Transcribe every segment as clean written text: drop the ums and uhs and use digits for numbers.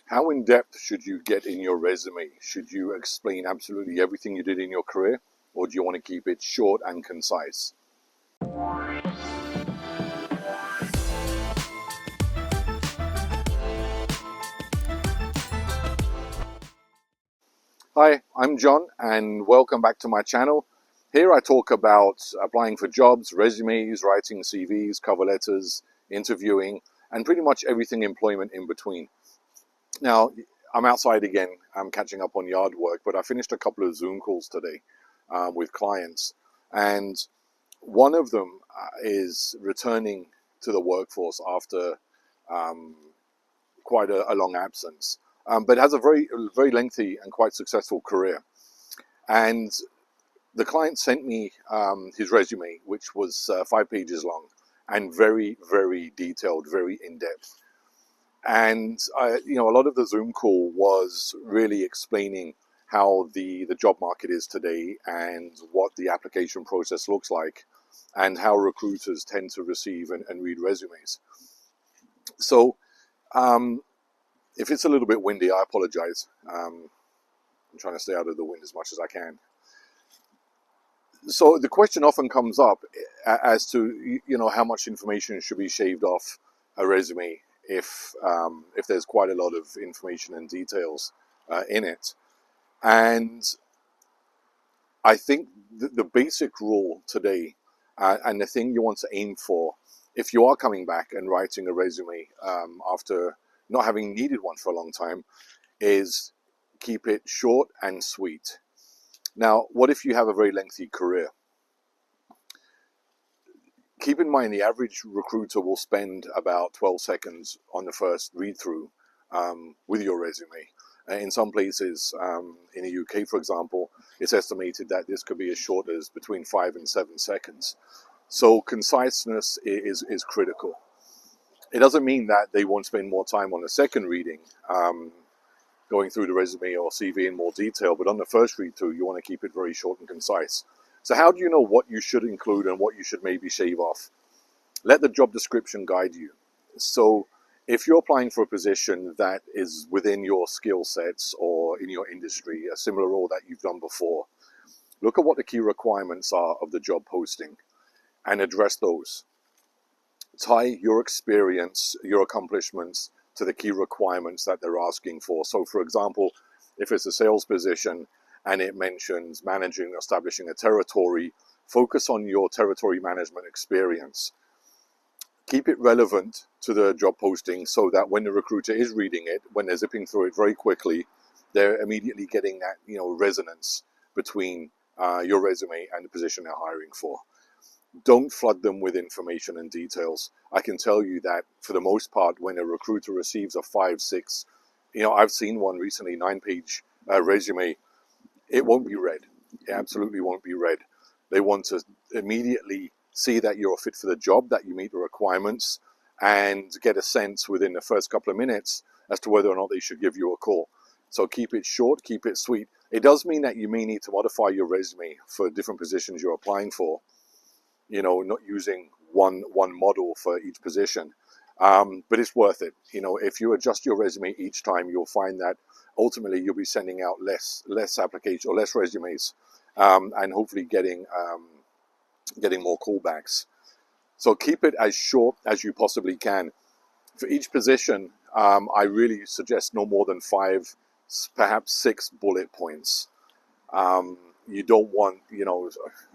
How in depth should you get in your resume? Should you explain absolutely everything you did in your career, or do you want to keep it short and concise? Hi, I'm John, and welcome back to my channel. Here I talk about applying for jobs, resumes, writing CVs, cover letters, interviewing, and pretty much everything employment in between. Now, I'm outside again. I'm catching up on yard work, but I finished a couple of Zoom calls today with clients, and one of them is returning to the workforce after um, quite a long absence, but has a very lengthy and quite successful career. And the client sent me his resume, which was 5 pages long and very detailed, very in depth. And a lot of the Zoom call was really explaining how the job market is today and what the application process looks like and how recruiters tend to receive and read resumes. So if it's a little bit windy, I apologize. I'm trying to stay out of the wind as much as I can. So the question often comes up as to how much information should be shaved off a resume if there's quite a lot of information and details in it. And I think the basic rule today and the thing you want to aim for if you are coming back and writing a resume after not having needed one for a long time is keep it short and sweet. Now, what if you have a very lengthy career? Keep in mind the average recruiter will spend about 12 seconds on the first read through with your resume. In some places, in the UK, for example, it's estimated that this could be as short as between 5 and 7 seconds. So conciseness is critical. It doesn't mean that they won't spend more time on the second reading, going through the resume or CV in more detail, but on the first read through, you want to keep it very short and concise. So how do you know what you should include and what you should maybe shave off? Let the job description guide you. So if you're applying for a position that is within your skill sets or in your industry, a similar role that you've done before, look at what the key requirements are of the job posting and address those. Tie your experience, your accomplishments to the key requirements that they're asking for. So for example, if it's a sales position and it mentions managing, establishing a territory, focus on your territory management experience. Keep it relevant to the job posting so that when the recruiter is reading it, when they're zipping through it very quickly, they're immediately getting that resonance between your resume and the position they're hiring for. Don't flood them with information and details. I can tell you that for the most part, when a recruiter receives a 5, 6, I've seen one recently, 9-page resume, it won't be read. It absolutely won't be read. They want to immediately see that you're a fit for the job, that you meet the requirements, and get a sense within the first couple of minutes as to whether or not they should give you a call. So keep it short, keep it sweet. It does mean that you may need to modify your resume for different positions you're applying for, not using one model for each position. But it's worth it. If you adjust your resume each time, you'll find that ultimately you'll be sending out less applications or less resumes, and hopefully getting more callbacks. So keep it as short as you possibly can. For each position, I really suggest no more than 5, perhaps 6 bullet points. You don't want,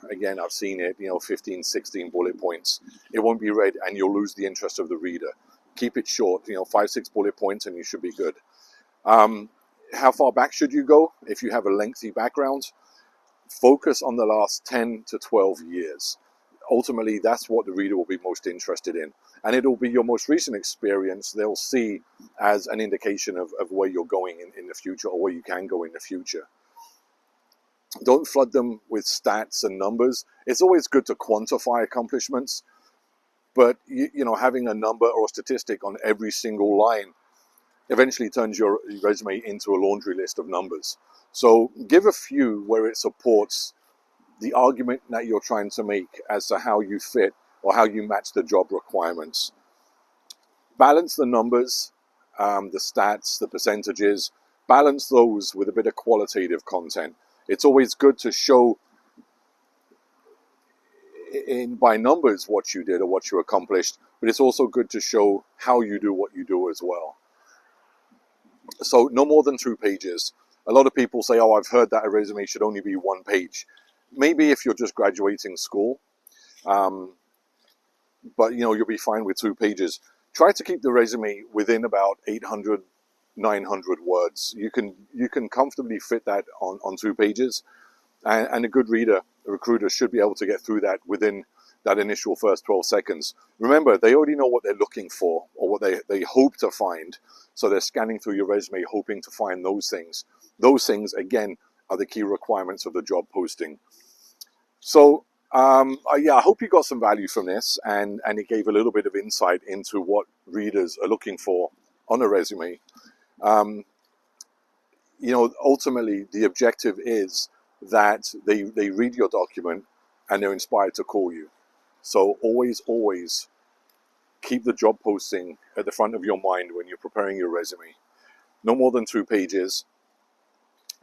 again, I've seen it, 15, 16 bullet points. It won't be read and you'll lose the interest of the reader. Keep it short, 5, 6 bullet points and you should be good. How far back should you go? If you have a lengthy background, focus on the last 10 to 12 years. Ultimately, that's what the reader will be most interested in. And it'll be your most recent experience they'll see as an indication of where you're going in the future or where you can go in the future. Don't flood them with stats and numbers. It's always good to quantify accomplishments, but having a number or a statistic on every single line eventually turns your resume into a laundry list of numbers. So give a few where it supports the argument that you're trying to make as to how you fit or how you match the job requirements. Balance the numbers the stats, the percentages, balance those with a bit of qualitative content. It's always good to show by numbers what you did or what you accomplished, but it's also good to show how you do what you do as well. So no more than 2 pages. A lot of people say, oh, I've heard that a resume should only be 1 page. Maybe if you're just graduating school, but you'll be fine with 2 pages. Try to keep the resume within about 800, 900 words. You can comfortably fit that on 2 pages, and a good recruiter should be able to get through that within that initial first 12 seconds. Remember, they already know what they're looking for or what they hope to find. So they're scanning through your resume hoping to find those things. Those things, again, are the key requirements of the job posting. So, I hope you got some value from this, and it gave a little bit of insight into what readers are looking for on a resume. Ultimately, the objective is that they read your document and they're inspired to call you. So always keep the job posting at the front of your mind when you're preparing your resume. No more than 2 pages.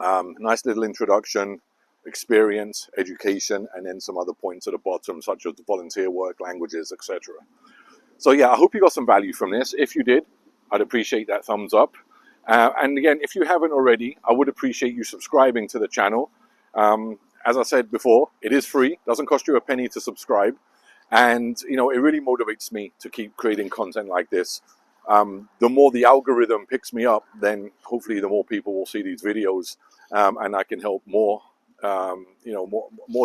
Nice little introduction, experience, education, and then some other points at the bottom, such as volunteer work, languages, etc. So yeah, I hope you got some value from this. If you did, I'd appreciate that thumbs up. And again, if you haven't already, I would appreciate you subscribing to the channel. As I said before, it is free, doesn't cost you a penny to subscribe. And, it really motivates me to keep creating content like this. The more the algorithm picks me up, then hopefully the more people will see these videos, and I can help more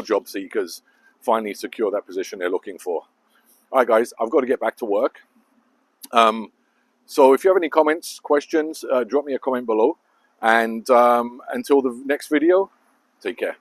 job seekers finally secure that position they're looking for. All right, guys, I've got to get back to work. So if you have any comments, questions, drop me a comment below. And until the next video, take care.